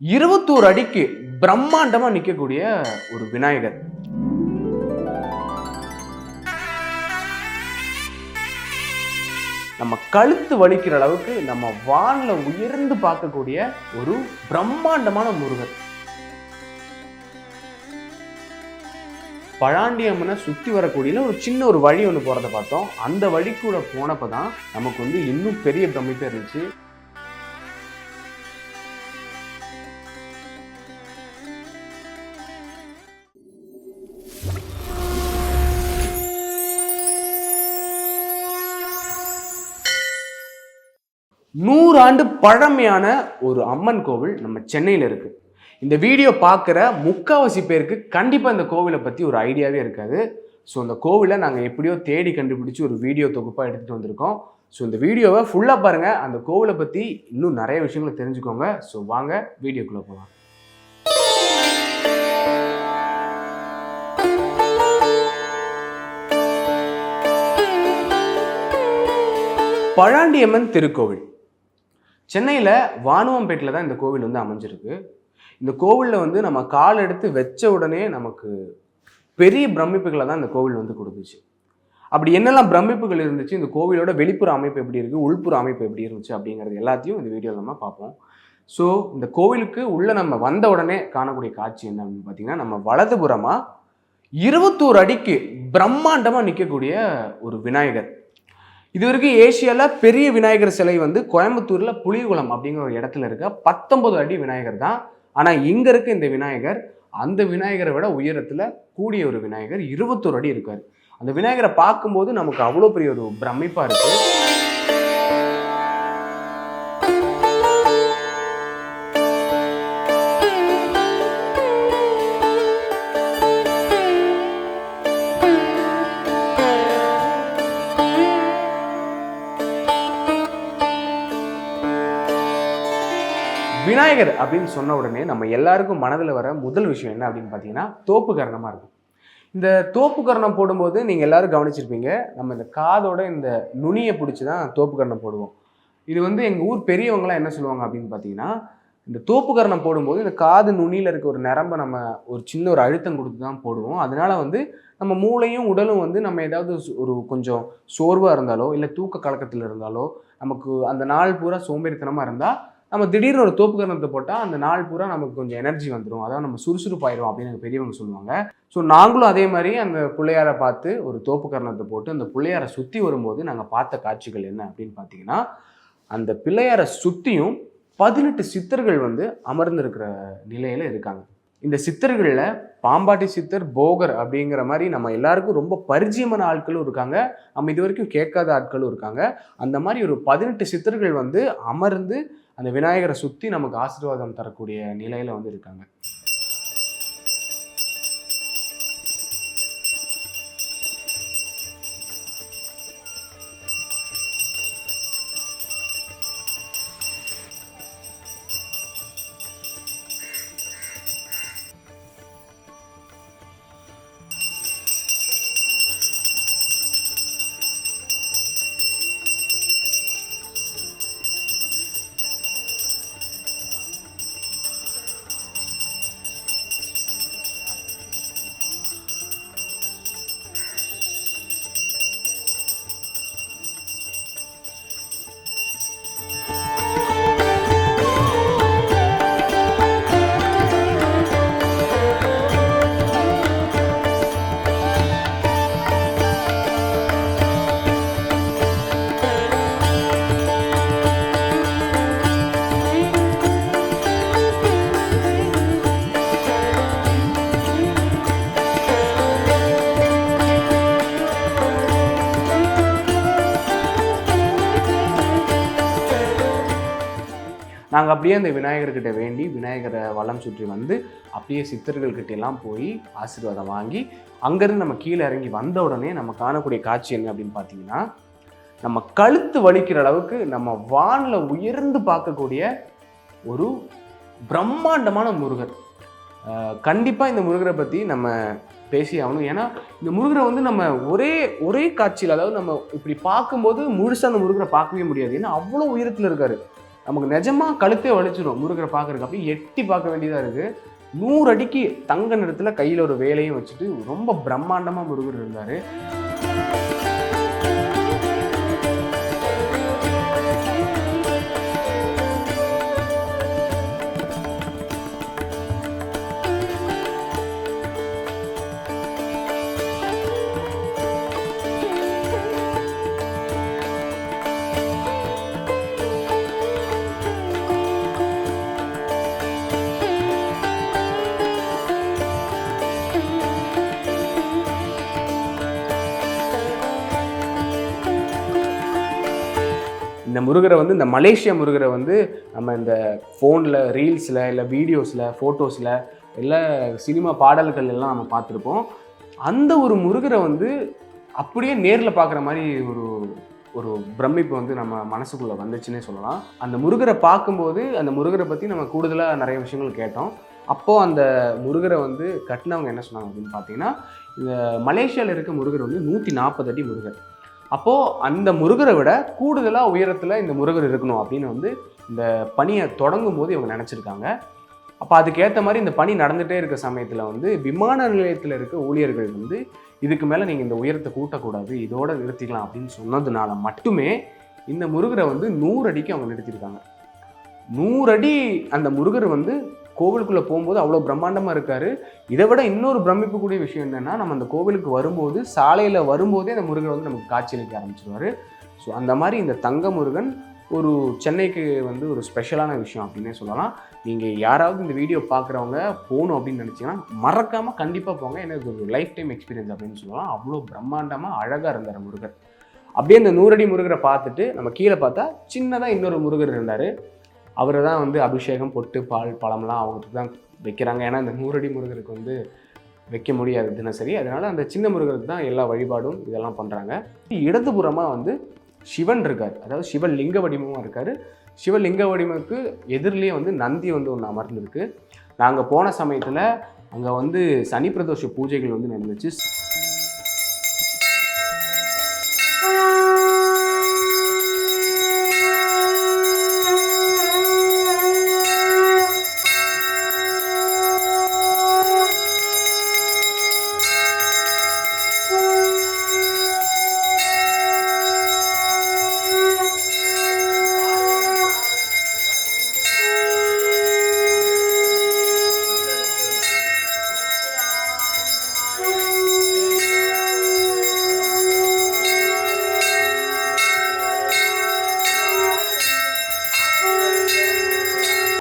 21 அடிக்கு பிரம்மாண்டமா நிக்கக்கூடிய ஒரு விநாயகர். நம்ம கழுத்து வலிக்கிற அளவுக்கு நம்ம வான்ல உயர்ந்து பார்க்கக்கூடிய ஒரு பிரம்மாண்டமான முருகர். பழாண்டியம்மனை சுத்தி வரக்கூடிய ஒரு சின்ன ஒரு வழி ஒன்று போறதை பார்த்தோம். அந்த வழி கூட போனப்பதான் நமக்கு இன்னும் பெரிய பிரமிப்பே இருந்துச்சு. நூறு ஆண்டு பழமையான ஒரு அம்மன் கோவில் நம்ம சென்னையில் இருக்கு. இந்த வீடியோ பார்க்குற முக்காவாசி பேருக்கு கண்டிப்பாக இந்த கோவிலை பற்றி ஒரு ஐடியாவே இருக்காது. ஸோ இந்த கோவிலை நாங்கள் எப்படியோ தேடி கண்டுபிடிச்சி ஒரு வீடியோ தொகுப்பாக எடுத்துகிட்டு வந்திருக்கோம். ஸோ இந்த வீடியோவை ஃபுல்லாக பாருங்கள். அந்த கோவிலை பற்றி இன்னும் நிறைய விஷயங்களை தெரிஞ்சுக்கோங்க. ஸோ வாங்க வீடியோக்குள்ளே போகலாம். பழாண்டியம்மன் திருக்கோவில் சென்னையில் வானுவம்பேட்டில் தான் இந்த கோவில் அமைஞ்சிருக்கு. இந்த கோவிலில் நம்ம கால் எடுத்து வச்ச உடனே நமக்கு பெரிய பிரமிப்புகளை தான் இந்த கோவில் கொடுத்துச்சு. அப்படி என்னெல்லாம் பிரமிப்புகள் இருந்துச்சு, இந்த கோவிலோட வெளிப்புற அமைப்பு எப்படி இருக்குது, உள்புற அமைப்பு எப்படி இருந்துச்சு அப்படிங்கிறது எல்லாத்தையும் இந்த வீடியோவில் நம்ம பார்ப்போம். ஸோ இந்த கோவிலுக்கு உள்ளே நம்ம வந்த உடனே காணக்கூடிய காட்சி என்ன அப்படின்னு பார்த்தீங்கன்னா, நம்ம வலதுபுறமாக 21 அடிக்கு பிரம்மாண்டமாக நிற்கக்கூடிய ஒரு விநாயகர். இது வரைக்கும் ஏசியாவில் பெரிய விநாயகர் சிலை கோயம்புத்தூரில் புலிகுளம் அப்படிங்கிற ஒரு இடத்துல இருக்க 19 அடி விநாயகர் தான். ஆனால் இங்கே இருக்க இந்த விநாயகர் அந்த விநாயகரை விட உயரத்தில் கூடிய ஒரு விநாயகர் 21 அடி இருக்கார். அந்த விநாயகரை பார்க்கும்போது நமக்கு அவ்வளோ பெரிய ஒரு பிரமிப்பாக இருக்குது. விநாயகர் அப்படின்னு சொன்ன உடனே நம்ம எல்லாருக்கும் மனதில் வர முதல் விஷயம் என்ன அப்படின்னு பார்த்தீங்கன்னா, தோப்பு கரணமாக இருக்கும். இந்த தோப்பு கரணம் போடும்போது நீங்கள் எல்லாரும் கவனிச்சிருப்பீங்க, நம்ம இந்த காதோட இந்த நுனியை பிடிச்சி தான் தோப்பு கரணம் போடுவோம். இது எங்கள் ஊர் பெரியவங்களாம் என்ன சொல்லுவாங்க அப்படின்னு பார்த்தீங்கன்னா, இந்த தோப்பு கரணம் போடும்போது இந்த காது நுனியில் இருக்க ஒரு நரம்பை நம்ம ஒரு சின்ன ஒரு அழுத்தம் கொடுத்து தான் போடுவோம். அதனால நம்ம மூளையும் உடலும் நம்ம ஏதாவது ஒரு கொஞ்சம் சோர்வாக இருந்தாலோ இல்லை தூக்க கலக்கத்தில் இருந்தாலோ, நமக்கு அந்த நாள் பூரா சோம்பேறித்தனமாக இருந்தால் நம்ம திடீர்னு ஒரு தோப்பு கரணத்தை போட்டால் அந்த நாள் பூரா நமக்கு கொஞ்சம் எனர்ஜி வந்துடும், அதாவது நம்ம சுறுசுறுப்பாயிடும் அப்படின்னு எனக்கு பெரியவங்க சொல்லுவாங்க. ஸோ நாங்களும் அதே மாதிரி அந்த பிள்ளையாரை பார்த்து ஒரு தோப்பு கரணத்தை போட்டு அந்த பிள்ளையாரை சுற்றி வரும்போது நாங்கள் பார்த்த காட்சிகள் என்ன அப்படின்னு பார்த்தீங்கன்னா, அந்த பிள்ளையாரை சுற்றியும் 18 சித்தர்கள் அமர்ந்திருக்கிற நிலையில் இருக்காங்க. இந்த சித்தர்களில் பாம்பாட்டி சித்தர், போகர் அப்படிங்கிற மாதிரி நம்ம எல்லாருக்கும் ரொம்ப பரிச்சயமான ஆட்களும் இருக்காங்க, நம்ம இது வரைக்கும் கேட்காத ஆட்களும் இருக்காங்க. அந்த மாதிரி ஒரு 18 சித்தர்கள் அமர்ந்து அந்த விநாயகரை சுற்றி நமக்கு ஆசீர்வாதம் தரக்கூடிய நிலையில் இருக்காங்க. நாங்கள் அப்படியே அந்த விநாயகர்கிட்ட வேண்டி விநாயகரை வலம் சுற்றி அப்படியே சித்தர்கள்கிட்ட எல்லாம் போய் ஆசீர்வாதம் வாங்கி அங்கேருந்து நம்ம கீழே இறங்கி வந்த உடனே நம்ம காணக்கூடிய காட்சி என்ன அப்படின்னு பார்த்தீங்கன்னா, நம்ம கழுத்து வலிக்கிற அளவுக்கு நம்ம வானில் உயர்ந்து பார்க்கக்கூடிய ஒரு பிரம்மாண்டமான முருகர். கண்டிப்பாக இந்த முருகரை பற்றி நம்ம பேசி ஆகணும். ஏன்னா இந்த முருகரை நம்ம ஒரே காட்சியில், அதாவது நம்ம இப்படி பார்க்கும்போது முழுசாக அந்த முருகரை பார்க்கவே முடியாது. ஏன்னா அவ்வளோ உயரத்தில் இருக்கார். நமக்கு நிஜமாக கழுத்தே வலிச்சிடும் முருகரை பார்க்குறதுக்கு. அப்படியே எட்டி பார்க்க வேண்டியதாக இருக்குது. 100 அடிக்கு தங்க நிறத்தில் கையில் ஒரு வேலையும் வச்சுட்டு ரொம்ப பிரம்மாண்டமாக முருகர் இருந்தார். இந்த முருகரை வந்து இந்த மலேசியா முருகரை வந்து நம்ம இந்த ஃபோனில் ரீல்ஸில் இல்லை வீடியோஸில் ஃபோட்டோஸில் இல்லை சினிமா பாடல்கள் எல்லாம் நம்ம பார்த்துருப்போம். அந்த ஒரு முருகரை வந்து அப்படியே நேரில் பார்க்குற மாதிரி ஒரு ஒரு பிரமிப்பு வந்து நம்ம மனசுக்குள்ளே வந்துச்சுன்னே சொல்லலாம். அந்த முருகரை பார்க்கும்போது அந்த முருகரை பற்றி நம்ம கூடுதலாக நிறைய விஷயங்கள் கேட்டோம். அப்போது அந்த முருகரை வந்து கட்டினவங்க என்ன சொன்னாங்க அப்படின்னு பார்த்தீங்கன்னா, இந்த மலேசியாவில் இருக்க முருகர் வந்து 140 அடி முருகர். அப்போது அந்த முருகரை விட கூடுதலாக உயரத்தில் இந்த முருகர் இருக்கணும் அப்படின்னு வந்து இந்த பணியை தொடங்கும் போது இவங்க நினச்சிருக்காங்க. அப்போ அதுக்கேற்ற மாதிரி இந்த பணி நடந்துகிட்டே இருக்க சமயத்தில் வந்து விமான நிலையத்தில் இருக்க ஊழியர்கள் வந்து இதுக்கு மேலே நீங்கள் இந்த உயரத்தை கூட்டக்கூடாது, இதோட நிறுத்திக்கலாம் அப்படின்னு சொன்னதுனால மட்டுமே இந்த முருகரை வந்து 100 அடிக்கு அவங்க நிறுத்தியிருக்காங்க. 100 அடி அந்த முருகர் வந்து கோவிலுக்குள்ளே போகும்போது அவ்வளோ பிரம்மாண்டமாக இருக்கார். இதை விட இன்னொரு பிரமிப்புக்கூடிய விஷயம் என்னென்னா, நம்ம அந்த கோவிலுக்கு வரும்போது சாலையில் வரும்போதே அந்த முருகர் வந்து நமக்கு காட்சியளிக்க ஆரம்பிச்சிருவார். ஸோ அந்த மாதிரி இந்த தங்க முருகன் ஒரு சென்னைக்கு வந்து ஒரு ஸ்பெஷலான விஷயம் அப்படின்னே சொல்லலாம். நீங்கள் யாராவது இந்த வீடியோ பார்க்குறவங்க போகணும் அப்படின்னு நினச்சிங்கன்னா மறக்காமல் கண்டிப்பாக போங்க. ஏன்னா இது ஒரு லைஃப் டைம் எக்ஸ்பீரியன்ஸ் அப்படின்னு சொல்லலாம். அவ்வளோ பிரம்மாண்டமாக அழகாக இருந்தார் முருகர். அப்படியே இந்த 100 அடி முருகரை பார்த்துட்டு நம்ம கீழே பார்த்தா சின்னதாக இன்னொரு முருகர் இருந்தார். அவரை தான் வந்து அபிஷேகம், பொட்டு, பால், பழம்லாம் அவங்களுக்கு தான் வைக்கிறாங்க. ஏன்னா இந்த 100 அடி முருகருக்கு வந்து வைக்க முடியாது தினசரி. அதனால் அந்த சின்ன முருகருக்கு தான் எல்லா வழிபாடும் இதெல்லாம் பண்ணுறாங்க. இடதுபுறமாக வந்து சிவன் இருக்கார். அதாவது சிவலிங்க வடிவமாக இருக்கார். சிவலிங்க வடிவமுக்கு எதிரிலே வந்து நந்தி வந்து ஒன்று அமர்ந்துருக்கு. நாங்கள் போன சமயத்தில் அங்கே வந்து சனி பிரதோஷ பூஜைகள் வந்து நடந்துச்சு.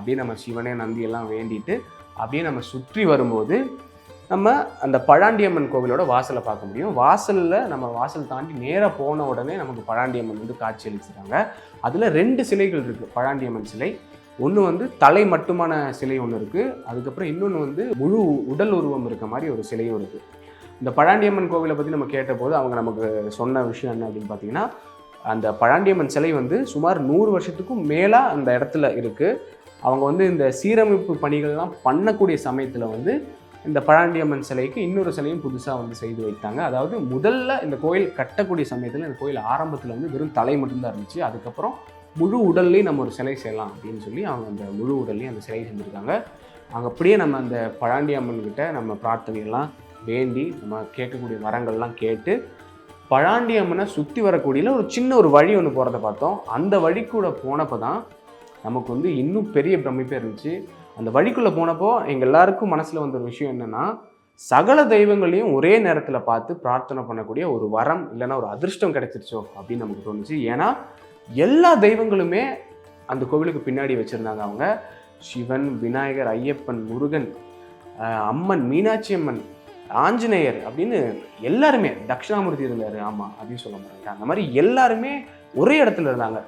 அப்படியே நம்ம சிவனே நந்தியெல்லாம் வேண்டிட்டு அப்படியே நம்ம சுற்றி வரும்போது நம்ம அந்த பழாண்டியம்மன் கோவிலோட வாசலை பார்க்க முடியும். வாசலில் நம்ம வாசல் தாண்டி நேராக போன உடனே நமக்கு பழாண்டியம்மன் வந்து காட்சி அளிச்சுட்டாங்க. அதில் 2 சிலைகள் இருக்குது. பழாண்டியம்மன் சிலை ஒன்று வந்து தலை மட்டுமான சிலை ஒன்று இருக்குது. அதுக்கப்புறம் இன்னொன்று வந்து முழு உடல் உருவம் இருக்க மாதிரி ஒரு சிலையும் இருக்குது. இந்த பழாண்டியம்மன் கோவிலை பற்றி நம்ம கேட்டபோது அவங்க நமக்கு சொன்ன விஷயம் என்ன அப்படின்னு பார்த்தீங்கன்னா, அந்த பழாண்டியம்மன் சிலை வந்து சுமார் 100 வருஷத்துக்கும் மேலாக அந்த இடத்துல இருக்குது. அவங்க வந்து இந்த சீரமைப்பு பணிகள்லாம் பண்ணக்கூடிய சமயத்தில் வந்து இந்த பழாண்டியம்மன் சிலைக்கு இன்னொரு சிலையும் புதுசாக வந்து செய்து வைத்தாங்க. அதாவது முதல்ல இந்த கோயில் கட்டக்கூடிய சமயத்தில் இந்த கோயில் ஆரம்பத்தில் வந்து வெறும் தலை மட்டும்தான் இருந்துச்சு. அதுக்கப்புறம் முழு உடல்லையும் நம்ம ஒரு சிலை செய்யலாம் அப்படின்னு சொல்லி அவங்க அந்த முழு உடல்லையும் அந்த சிலை செஞ்சுருக்காங்க. அங்கே அப்படியே நம்ம அந்த பழாண்டியம்மன் கிட்ட நம்ம பிரார்த்தனையெல்லாம் வேண்டி நம்ம கேட்கக்கூடிய வரங்கள்லாம் கேட்டு பழாண்டியம்மனை சுற்றி வரக்கூடியில் ஒரு சின்ன ஒரு வழி ஒன்று போகிறத பார்த்தோம். அந்த வழி கூட போனப்போ தான் நமக்கு வந்து இன்னும் பெரிய பிரமிப்பே இருந்துச்சு. அந்த வழிக்குள்ளே போனப்போ எங்கள் எல்லாருக்கும் மனசில் வந்த ஒரு விஷயம் என்னென்னா, சகல தெய்வங்களையும் ஒரே நேரத்தில் பார்த்து பிரார்த்தனை பண்ணக்கூடிய ஒரு வரம் இல்லைன்னா ஒரு அதிர்ஷ்டம் கிடைச்சிருச்சோ அப்படின்னு நமக்கு தோணுச்சு. ஏன்னா எல்லா தெய்வங்களுமே அந்த கோவிலுக்கு பின்னாடி வச்சுருந்தாங்க. அவங்க சிவன், விநாயகர், ஐயப்பன், முருகன், அம்மன், மீனாட்சி அம்மன், ஆஞ்சநேயர் அப்படின்னு எல்லாருமே, தட்சிணாமூர்த்தி இருந்தார், ஆமாம் அப்படின்னு சொல்ல மாட்டாங்க. அந்த மாதிரி எல்லாருமே ஒரே இடத்துல இருந்தாங்க.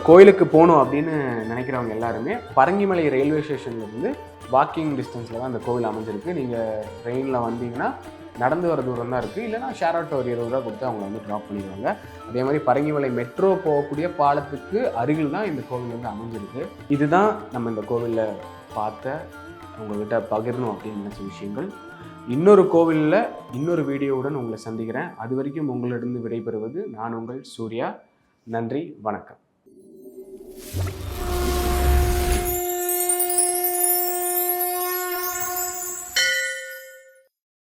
கோயிலுக்கு போகணும் அப்படின்னு நினைக்கிறவங்க எல்லாருமே பரங்கிமலை ரயில்வே ஸ்டேஷன்லேருந்து வாக்கிங் டிஸ்டன்ஸில் தான் அந்த கோவில் அமைஞ்சிருக்கு. நீங்கள் ட்ரெயினில் வந்தீங்கன்னா நடந்து வர தூரம் தான் இருக்குது, இல்லைனா ஷேர் ஆட்டோ ஒரு 20 ரூபா கொடுத்து அவங்கள வந்து ட்ராப் பண்ணிடுவாங்க. அதே மாதிரி பரங்கிமலை மெட்ரோ போகக்கூடிய பாலத்துக்கு அருகில் தான் இந்த கோவில் வந்து அமைஞ்சிருக்கு. இதுதான் நம்ம இந்த கோவிலில் பார்த்த உங்கள்கிட்ட பகிரணும் அப்படின்னு நினச்ச விஷயங்கள். இன்னொரு கோவிலில் இன்னொரு வீடியோவுடன் உங்களை சந்திக்கிறேன். அது வரைக்கும் உங்களிடம் விடைபெறுவது நான் உங்கள் சூர்யா. நன்றி, வணக்கம்.